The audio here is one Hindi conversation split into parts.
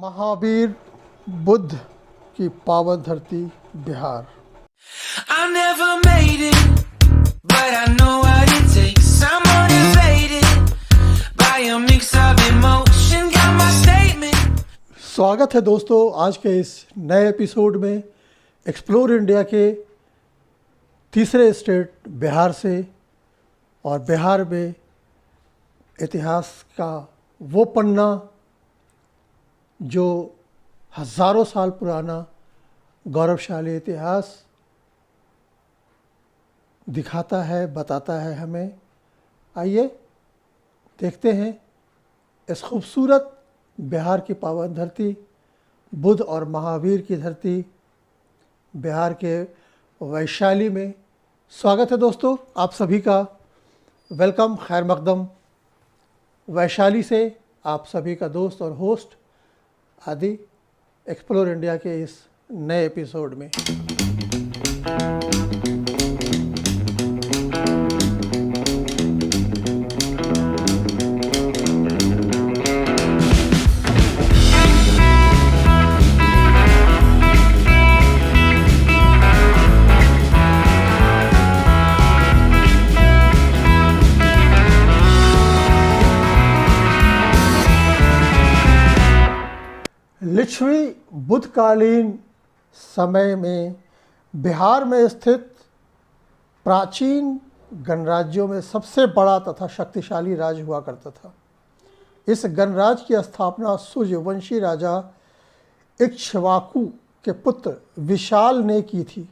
महावीर बुद्ध की पावन धरती Bihar. I never made it, but I know what it takes. I'm motivated by a mix of emotion. Got my statement. स्वागत है दोस्तों आज के इस नए एपिसोड में एक्सप्लोर इंडिया के तीसरे स्टेट बिहार से। और बिहार में इतिहास का वो पन्ना जो हज़ारों साल पुराना गौरवशाली इतिहास दिखाता है, बताता है हमें। आइए देखते हैं इस खूबसूरत बिहार की पावन धरती, बुद्ध और महावीर की धरती बिहार के वैशाली में। स्वागत है दोस्तों आप सभी का, वेलकम, खैर मकदम। वैशाली से आप सभी का दोस्त और होस्ट आदि एक्सप्लोर इंडिया के इस नए एपिसोड में। लिच्छवी बुद्धकालीन समय में बिहार में स्थित प्राचीन गणराज्यों में सबसे बड़ा तथा शक्तिशाली राज्य हुआ करता था। इस गणराज्य की स्थापना सूर्यवंशी राजा इक्ष्वाकु के पुत्र विशाल ने की थी,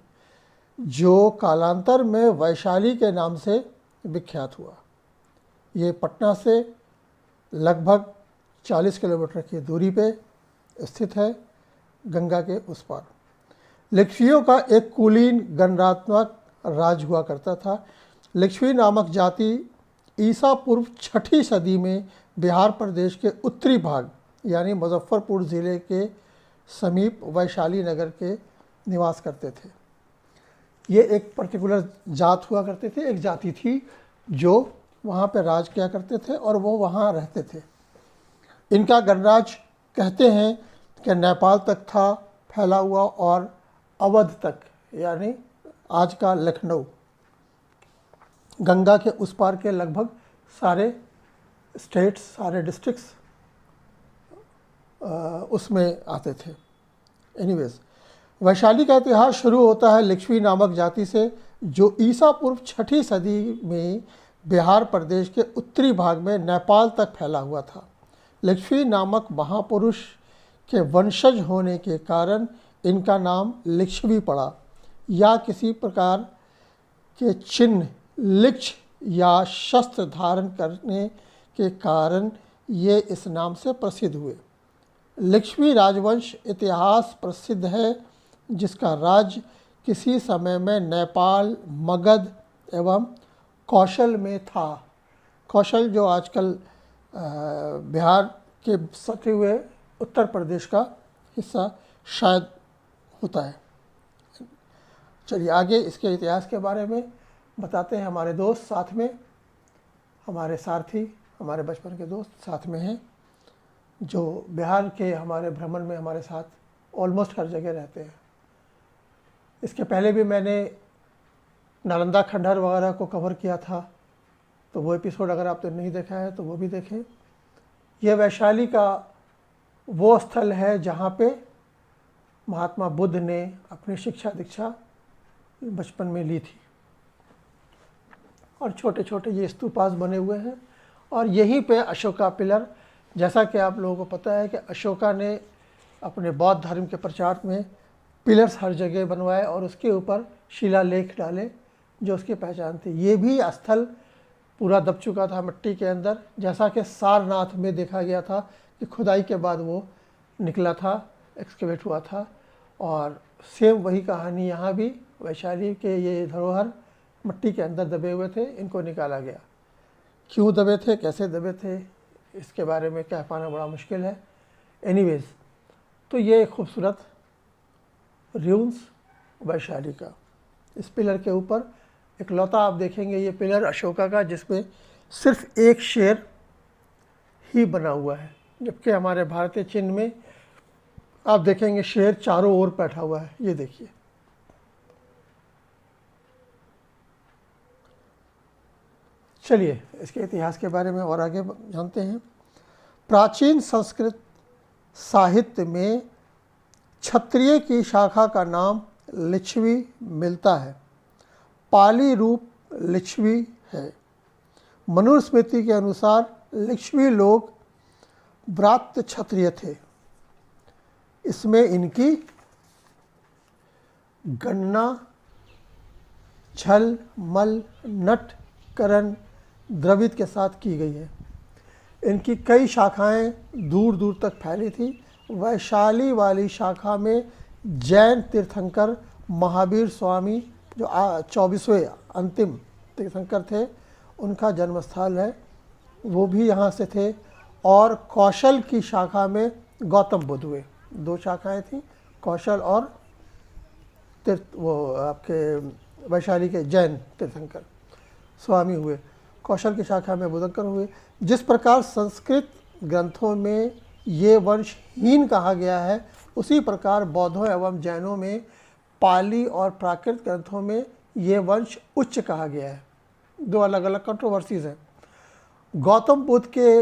जो कालांतर में वैशाली के नाम से विख्यात हुआ। ये पटना से लगभग 40 किलोमीटर की दूरी पे स्थित है, गंगा के उस पार। लिच्छवियों का एक कुलीन गणराज्यात्मक राज हुआ करता था। लिच्छवी नामक जाति ईसा पूर्व 6ठी सदी में बिहार प्रदेश के उत्तरी भाग यानी मुजफ्फरपुर ज़िले के समीप वैशाली नगर के निवास करते थे। ये एक पर्टिकुलर जात हुआ करते थे, एक जाति थी जो वहाँ पे राज किया करते थे और वो वहाँ रहते थे। इनका गणराज्य कहते हैं कि नेपाल तक था फैला हुआ और अवध तक यानी आज का लखनऊ, गंगा के उस पार के लगभग सारे स्टेट्स, सारे डिस्ट्रिक्ट्स उसमें आते थे। एनीवेज, वैशाली का इतिहास शुरू होता है लिच्छवी नामक जाति से, जो ईसा पूर्व 6ठी सदी में बिहार प्रदेश के उत्तरी भाग में नेपाल तक फैला हुआ था। लिच्छवी नामक महापुरुष के वंशज होने के कारण इनका नाम लिच्छवी पड़ा, या किसी प्रकार के चिन्ह, लिच्छ या शस्त्र धारण करने के कारण ये इस नाम से प्रसिद्ध हुए। लिच्छवी राजवंश इतिहास प्रसिद्ध है, जिसका राज्य किसी समय में नेपाल, मगध एवं कौशल में था। कौशल जो आजकल बिहार के सटे हुए उत्तर प्रदेश का हिस्सा शायद होता है। चलिए आगे इसके इतिहास के बारे में बताते हैं। हमारे दोस्त साथ में, हमारे सारथी, हमारे बचपन के दोस्त साथ में हैं, जो बिहार के हमारे भ्रमण में हमारे साथ ऑलमोस्ट हर जगह रहते हैं। इसके पहले भी मैंने नालंदा खंडहर वगैरह को कवर किया था, तो वो एपिसोड अगर आपने नहीं देखा है तो वो भी देखें। यह वैशाली का वो स्थल है जहाँ पे महात्मा बुद्ध ने अपनी शिक्षा दीक्षा बचपन में ली थी। और छोटे छोटे ये स्तूपास बने हुए हैं, और यहीं पे अशोका पिलर, जैसा कि आप लोगों को पता है कि अशोका ने अपने बौद्ध धर्म के प्रचार में पिलर्स हर जगह बनवाए और उसके ऊपर शिलालेख डाले जो उसकी पहचान थी। ये भी स्थल पूरा दब चुका था मिट्टी के अंदर, जैसा कि सारनाथ में देखा गया था कि खुदाई के बाद वो निकला था, एक्सकेवेट हुआ था। और सेम वही कहानी यहाँ भी, वैशाली के ये धरोहर मिट्टी के अंदर दबे हुए थे, इनको निकाला गया। क्यों दबे थे, कैसे दबे थे, इसके बारे में कह पाना बड़ा मुश्किल है। एनीवेज, तो ये खूबसूरत र्यून्स वैशाली का। इस पिलर के ऊपर इकलौता आप देखेंगे ये पिलर अशोका का, जिसमें सिर्फ एक शेर ही बना हुआ है, जबकि हमारे भारतीय चिन्ह में आप देखेंगे शेर चारों ओर बैठा हुआ है, ये देखिए। चलिए इसके इतिहास के बारे में और आगे जानते हैं। प्राचीन संस्कृत साहित्य में क्षत्रिय की शाखा का नाम लिच्छवी मिलता है। पाली रूप लिच्छवी है। मनुस्मृति के अनुसार लिच्छवी लोग व्रात्य क्षत्रिय थे। इसमें इनकी गणना छल, मल, नट, करण, द्रविड़ के साथ की गई है। इनकी कई शाखाएं दूर दूर तक फैली थी। वैशाली वाली शाखा में जैन तीर्थंकर महावीर स्वामी जो 24वें अंतिम तीर्थंकर थे, उनका जन्मस्थल है, वो भी यहाँ से थे। और कौशल की शाखा में गौतम बुद्ध हुए। दो शाखाएं थी, कौशल और वो आपके वैशाली के जैन तीर्थंकर स्वामी हुए। कौशल की शाखा में बुद्धंकर हुए। जिस प्रकार संस्कृत ग्रंथों में ये वंश हीन कहा गया है, उसी प्रकार बौद्धों एवं जैनों में पाली और प्राकृत ग्रंथों में ये वंश उच्च कहा गया है। दो अलग अलग कंट्रोवर्सीज हैं। गौतम बुद्ध के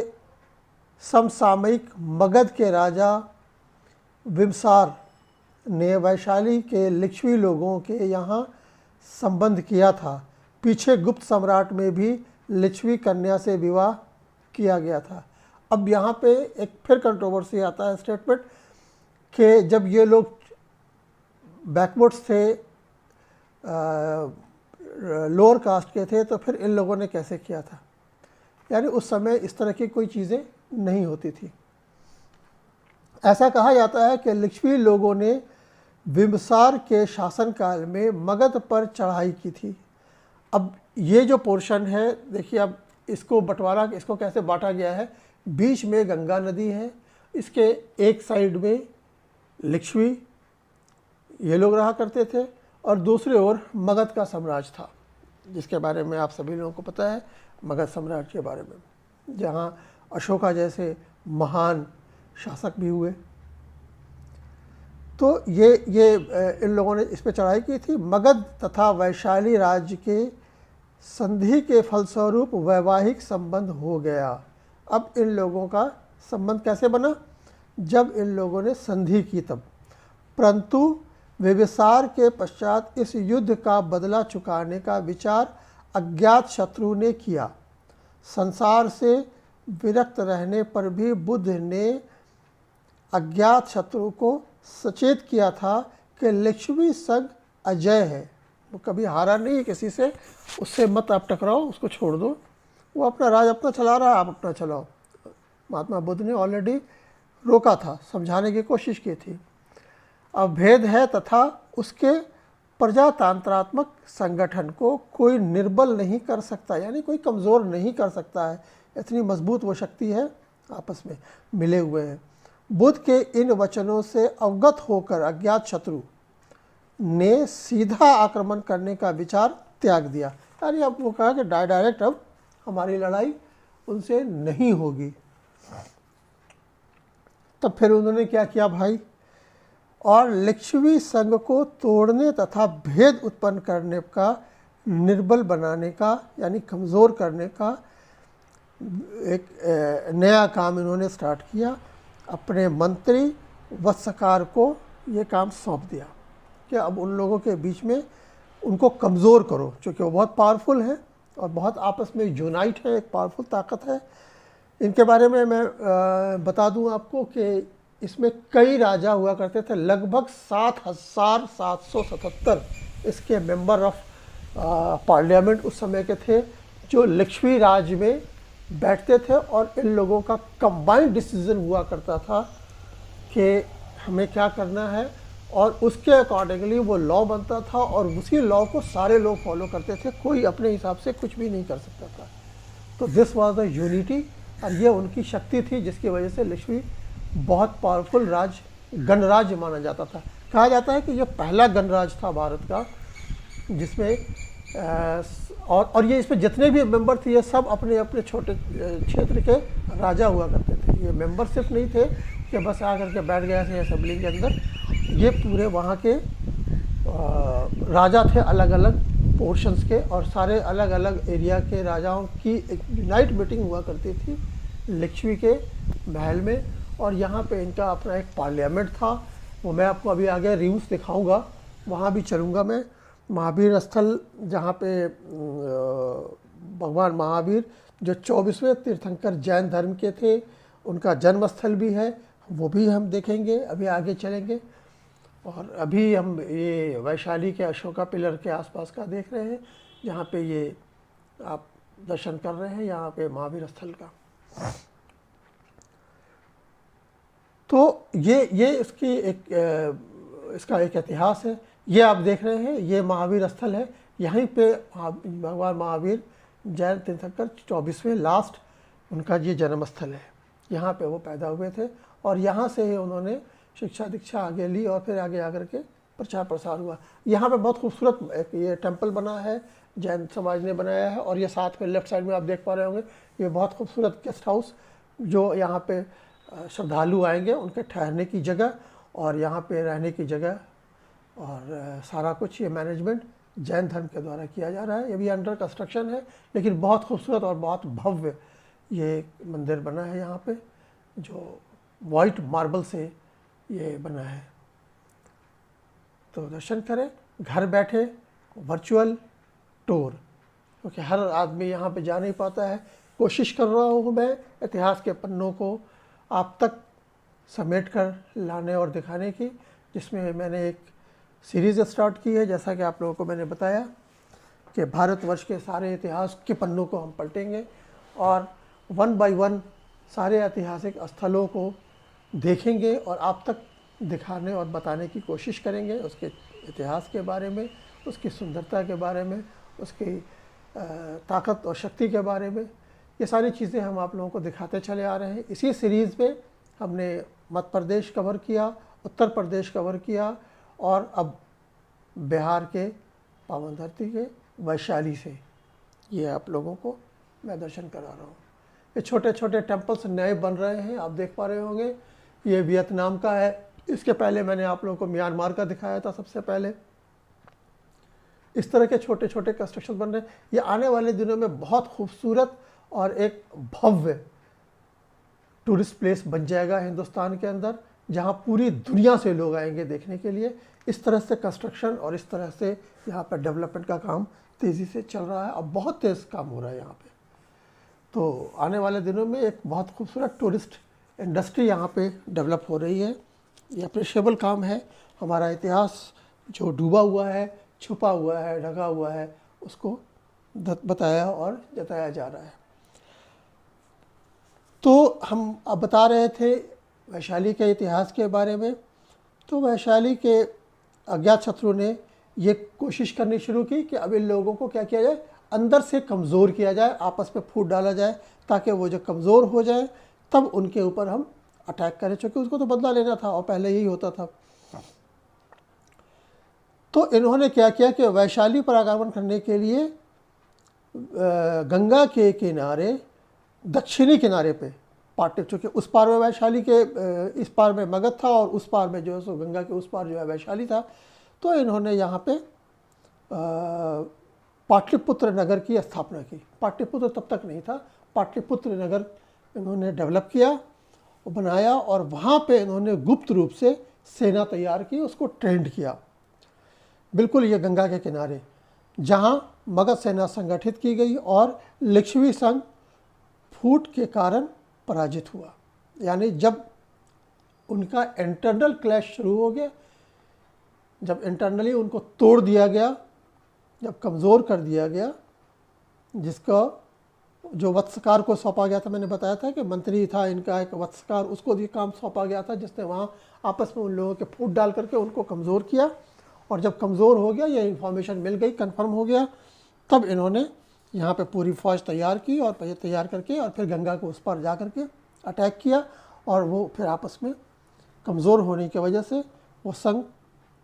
समसामयिक मगध के राजा बिम्बिसार ने वैशाली के लिच्छवी लोगों के यहाँ संबंध किया था। पीछे गुप्त सम्राट में भी लिच्छवी कन्या से विवाह किया गया था। अब यहाँ पे एक फिर कंट्रोवर्सी आता है स्टेटमेंट कि जब ये लोग बैकवर्ड्स थे, लोअर कास्ट के थे, तो फिर इन लोगों ने कैसे किया था। यानी उस समय इस तरह की कोई चीज़ें नहीं होती थी। ऐसा कहा जाता है कि लिच्छवी लोगों ने बिम्बिसार के शासनकाल में मगध पर चढ़ाई की थी। अब ये जो पोर्शन है देखिए, अब इसको बंटवारा, इसको कैसे बांटा गया है। बीच में गंगा नदी है, इसके एक साइड में लिच्छवी ये लोग रहा करते थे, और दूसरी ओर मगध का साम्राज्य था, जिसके बारे में आप सभी लोगों को पता है, मगध साम्राज्य के बारे में, जहाँ अशोका जैसे महान शासक भी हुए। तो ये इन लोगों ने इस पर चढ़ाई की थी। मगध तथा वैशाली राज्य के संधि के फलस्वरूप वैवाहिक संबंध हो गया। अब इन लोगों का संबंध कैसे बना? जब इन लोगों ने संधि की तब। परंतु बिम्बिसार के पश्चात इस युद्ध का बदला चुकाने का विचार अज्ञात शत्रु ने किया। संसार से विरक्त रहने पर भी बुद्ध ने अज्ञात शत्रु को सचेत किया था कि लिच्छवी संघ अजय है, वो कभी हारा नहीं है किसी से, उससे मत आप टकराओ, उसको छोड़ दो, वो अपना राज अपना चला रहा है, आप अपना चलाओ। महात्मा बुद्ध ने ऑलरेडी रोका था, समझाने की कोशिश की थी। अब भेद है तथा उसके प्रजातंत्रात्मक संगठन को कोई निर्बल नहीं कर सकता, यानी कोई कमज़ोर नहीं कर सकता है। इतनी मजबूत वो शक्ति है, आपस में मिले हुए हैं। बुद्ध के इन वचनों से अवगत होकर अज्ञात शत्रु ने सीधा आक्रमण करने का विचार त्याग दिया। यानी अब वो कहा कि डायरेक्ट अब हमारी लड़ाई उनसे नहीं होगी। तब फिर उन्होंने क्या किया भाई, और लिच्छवी संघ को तोड़ने तथा भेद उत्पन्न करने का, निर्बल बनाने का, यानी कमज़ोर करने का एक नया काम इन्होंने स्टार्ट किया। अपने मंत्री वत्सकार को ये काम सौंप दिया कि अब उन लोगों के बीच में उनको कमज़ोर करो, क्योंकि वो बहुत पावरफुल है और बहुत आपस में यूनाइट है, एक पावरफुल ताकत है। इनके बारे में मैं बता दूं आपको कि इसमें कई राजा हुआ करते थे। लगभग 7,777 इसके मेंबर ऑफ पार्लियामेंट उस समय के थे, जो लिच्छवी राज में बैठते थे, और इन लोगों का कंबाइंड डिसीजन हुआ करता था कि हमें क्या करना है, और उसके अकॉर्डिंगली वो लॉ बनता था, और उसी लॉ को सारे लोग फॉलो करते थे। कोई अपने हिसाब से कुछ भी नहीं कर सकता था। तो दिस वाज द यूनिटी, और ये उनकी शक्ति थी, जिसकी वजह से लिच्छवी बहुत पावरफुल गणराज्य माना जाता था। कहा जाता है कि ये पहला गणराज्य था भारत का, जिसमें और ये इसमें जितने भी मेंबर थे, ये सब अपने अपने छोटे क्षेत्र के राजा हुआ करते थे। ये मेंबर सिर्फ नहीं थे, कि बस आकर के बैठ गया थे असेंबली के अंदर। ये पूरे वहाँ के राजा थे अलग अलग पोर्शंस के, और सारे अलग अलग एरिया के राजाओं की एक यूनाइट मीटिंग हुआ करती थी लक्ष्मी के महल में। और यहाँ पे इनका अपना एक पार्लियामेंट था, वो मैं आपको अभी आगे रीव्स दिखाऊंगा, वहाँ भी चलूँगा मैं। महावीर स्थल जहाँ पे भगवान महावीर जो 24वें तीर्थंकर जैन धर्म के थे, उनका जन्म स्थल भी है, वो भी हम देखेंगे, अभी आगे चलेंगे। और अभी हम ये वैशाली के अशोका पिलर के आसपास का देख रहे हैं, जहाँ पे ये आप दर्शन कर रहे हैं, यहाँ पे महावीर स्थल का। तो ये इसकी इसका एक इतिहास है। ये आप देख रहे हैं, ये महावीर स्थल है, यहीं पे भगवान महावीर जैन तीर्थंकर 24वें लास्ट उनका ये जन्म स्थल है, यहाँ पे वो पैदा हुए थे। और यहाँ से ही उन्होंने शिक्षा दीक्षा आगे ली और फिर आगे आकर के प्रचार प्रसार हुआ। यहाँ पे बहुत खूबसूरत एक ये टेम्पल बना है, जैन समाज ने बनाया है। और ये साथ में लेफ्ट साइड में आप देख पा रहे होंगे, ये बहुत खूबसूरत गेस्ट हाउस, जो यहाँ पे श्रद्धालु आएंगे उनके ठहरने की जगह और यहाँ पे रहने की जगह, और सारा कुछ ये मैनेजमेंट जैन धर्म के द्वारा किया जा रहा है। ये भी अंडर कंस्ट्रक्शन है, लेकिन बहुत खूबसूरत और बहुत भव्य ये मंदिर बना है यहाँ पे, जो वाइट मार्बल से ये बना है। तो दर्शन करें, घर बैठे वर्चुअल टूर, क्योंकि हर आदमी यहाँ पे जा नहीं पाता है। कोशिश कर रहा हूँ मैं इतिहास के पन्नों को आप तक समेट कर लाने और दिखाने की, जिसमें मैंने एक सीरीज़ स्टार्ट की है, जैसा कि आप लोगों को मैंने बताया कि भारतवर्ष के सारे इतिहास के पन्नों को हम पलटेंगे और 1 बाय 1 सारे ऐतिहासिक स्थलों को देखेंगे और आप तक दिखाने और बताने की कोशिश करेंगे, उसके इतिहास के बारे में, उसकी सुंदरता के बारे में, उसकी ताकत और शक्ति के बारे में। ये सारी चीज़ें हम आप लोगों को दिखाते चले आ रहे हैं। इसी सीरीज़ में हमने मध्य प्रदेश कवर किया, उत्तर प्रदेश कवर किया, और अब बिहार के पावन धरती के वैशाली से ये आप लोगों को मैं दर्शन करा रहा हूँ। ये छोटे छोटे टेम्पल्स नए बन रहे हैं, आप देख पा रहे होंगे। ये वियतनाम का है, इसके पहले मैंने आप लोगों को म्यांमार का दिखाया था सबसे पहले। इस तरह के छोटे छोटे कंस्ट्रक्शन बन रहे हैं। ये आने वाले दिनों में बहुत खूबसूरत और एक भव्य टूरिस्ट प्लेस बन जाएगा हिंदुस्तान के अंदर, जहाँ पूरी दुनिया से लोग आएंगे देखने के लिए। इस तरह से कंस्ट्रक्शन और इस तरह से यहाँ पर डेवलपमेंट का काम तेज़ी से चल रहा है, अब बहुत तेज़ काम हो रहा है यहाँ पे। तो आने वाले दिनों में एक बहुत खूबसूरत टूरिस्ट इंडस्ट्री यहाँ पे डेवलप हो रही है। ये अप्रिशिएबल काम है। हमारा इतिहास जो डूबा हुआ है, छुपा हुआ है, ढका हुआ है, उसको बताया और जताया जा रहा है। तो हम अब बता रहे थे वैशाली के इतिहास के बारे में। तो वैशाली के अज्ञात शत्रु ने ये कोशिश करनी शुरू की कि अब इन लोगों को क्या किया जाए, अंदर से कमज़ोर किया जाए, आपस में फूट डाला जाए, ताकि वो जो कमज़ोर हो जाए तब उनके ऊपर हम अटैक करें, क्योंकि उसको तो बदला लेना था और पहले यही होता था। तो इन्होंने क्या किया कि वैशाली पर आक्रमण करने के लिए गंगा के किनारे, दक्षिणी किनारे पे पाटे, चूँकि उस पार में वैशाली के इस पार में मगध था और उस पार में जो है सो गंगा के उस पार जो है वैशाली था। तो इन्होंने यहाँ पे पाटलिपुत्र नगर की स्थापना की। पाटलिपुत्र तब तक नहीं था, पाटलिपुत्र नगर इन्होंने डेवलप किया और बनाया, और वहाँ पे इन्होंने गुप्त रूप से सेना तैयार की, उसको ट्रेंड किया। बिल्कुल ये गंगा के किनारे, जहाँ मगध सेना संगठित की गई और लिच्छवी संघ फूट के कारण पराजित हुआ। यानी जब उनका इंटरनल क्लैश शुरू हो गया, जब इंटरनली उनको तोड़ दिया गया, जब कमज़ोर कर दिया गया, जिसका जो वत्सकार को सौंपा गया था, मैंने बताया था कि मंत्री था इनका एक वत्सकार, उसको भी काम सौंपा गया था, जिसने वहाँ आपस में उन लोगों के फूट डाल करके उनको कमज़ोर किया। और जब कमज़ोर हो गया, ये इन्फॉर्मेशन मिल गई, कंफर्म हो गया, तब इन्होंने यहाँ पे पूरी फ़ौज तैयार की और तैयार करके और फिर गंगा को उस पर जा करके अटैक किया। और वो फिर आपस में कमज़ोर होने की वजह से वो संघ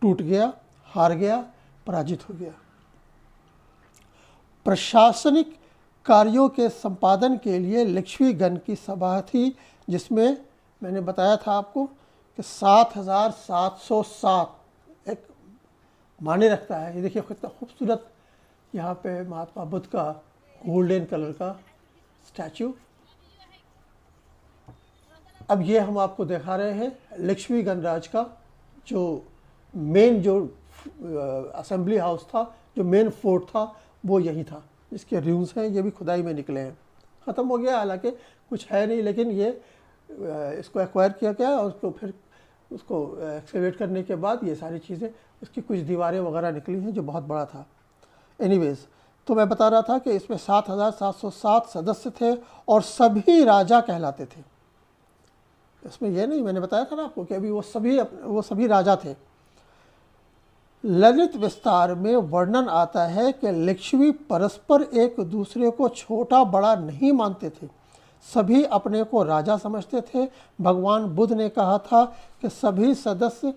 टूट गया, हार गया, पराजित हो गया। प्रशासनिक कार्यों के संपादन के लिए लक्ष्मीगण की सभा थी, जिसमें मैंने बताया था आपको कि 7707 एक माने रखता है। ये देखिए कितना खूबसूरत यहाँ पे महात्मा बुद्ध का गोल्डन कलर का स्टैचू। अब ये हम आपको दिखा रहे हैं लक्ष्मी गणराज का जो मेन जो असेंबली हाउस था, जो मेन फोर्ट था वो यही था, जिसके रूम्स हैं ये भी खुदाई में निकले हैं। ख़त्म हो गया, हालांकि कुछ है नहीं, लेकिन ये इसको एक्वायर किया गया और उसको फिर उसको एक्सकेवेट करने के बाद ये सारी चीज़ें, उसकी कुछ दीवारें वगैरह निकली हैं जो बहुत बड़ा था। एनीवेज़, तो मैं बता रहा था कि इसमें 7707 सदस्य थे और सभी राजा कहलाते थे। इसमें यह नहीं, मैंने बताया था ना आपको कि अभी वो सभी राजा थे। ललित विस्तार में वर्णन आता है कि लक्ष्मी परस्पर एक दूसरे को छोटा बड़ा नहीं मानते थे, सभी अपने को राजा समझते थे। भगवान बुद्ध ने कहा था कि सभी सदस्य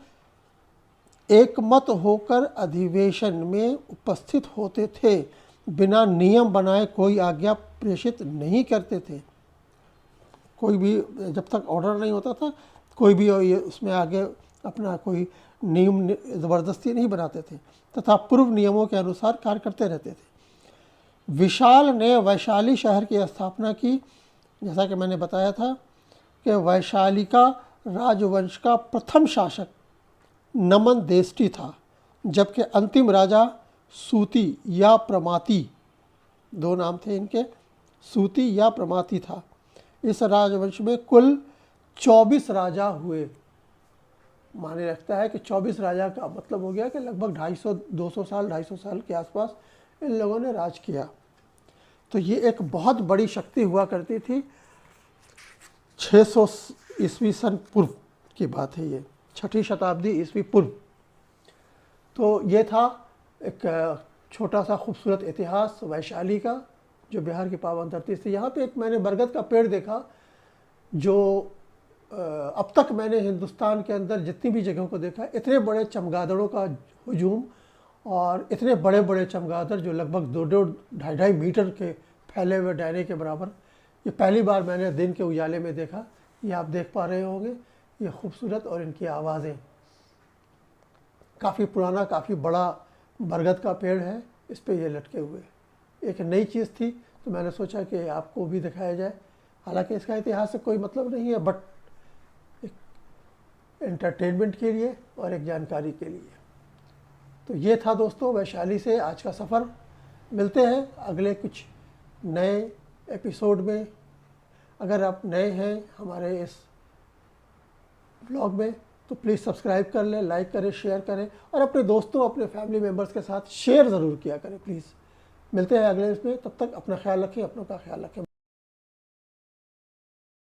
एकमत होकर अधिवेशन में उपस्थित होते थे, बिना नियम बनाए कोई आज्ञा प्रेषित नहीं करते थे। कोई भी जब तक ऑर्डर नहीं होता था, कोई भी उसमें आगे अपना कोई नियम ज़बरदस्ती नहीं बनाते थे, तथा पूर्व नियमों के अनुसार कार्य करते रहते थे। विशाल ने वैशाली शहर की स्थापना की। जैसा कि मैंने बताया था कि वैशालिका राजवंश का प्रथम शासक नमन देष्टि था, जबकि अंतिम राजा सूति या प्रमाति, दो नाम थे इनके, सूति या प्रमाति था। इस राजवंश में कुल 24 राजा हुए। माने रखता है कि 24 राजा का मतलब हो गया कि लगभग 250 साल के आसपास इन लोगों ने राज किया। तो ये एक बहुत बड़ी शक्ति हुआ करती थी। 600 ईस्वी सन पूर्व की बात है, ये 6ठी शताब्दी ईस्वी पूर्व। तो ये था एक छोटा सा खूबसूरत इतिहास वैशाली का, जो बिहार की पावन धरती से। यहाँ पे एक मैंने बरगद का पेड़ देखा, जो अब तक मैंने हिंदुस्तान के अंदर जितनी भी जगहों को देखा, इतने बड़े चमगादड़ों का हुजूम और इतने बड़े बड़े चमगादड़ जो लगभग 2-2.5 मीटर के फैले हुए दायरे के बराबर, ये पहली बार मैंने दिन के उजाले में देखा। ये आप देख पा रहे होंगे, ये खूबसूरत और इनकी आवाज़ें। काफ़ी पुराना, काफ़ी बड़ा बरगद का पेड़ है, इस पे ये लटके हुए। एक नई चीज़ थी तो मैंने सोचा कि आपको भी दिखाया जाए। हालांकि इसका इतिहास से कोई मतलब नहीं है, बट एक एंटरटेनमेंट के लिए और एक जानकारी के लिए। तो ये था दोस्तों वैशाली से आज का सफ़र। मिलते हैं अगले कुछ नए एपिसोड में। अगर आप नए हैं हमारे इस ब्लॉग में तो प्लीज़ सब्सक्राइब कर लें, लाइक करें, शेयर करें और अपने दोस्तों, अपने फैमिली मेम्बर्स के साथ शेयर ज़रूर किया करें प्लीज़। मिलते हैं अगले इसमें, तब तक अपना ख्याल रखें, अपनों का ख्याल रखें।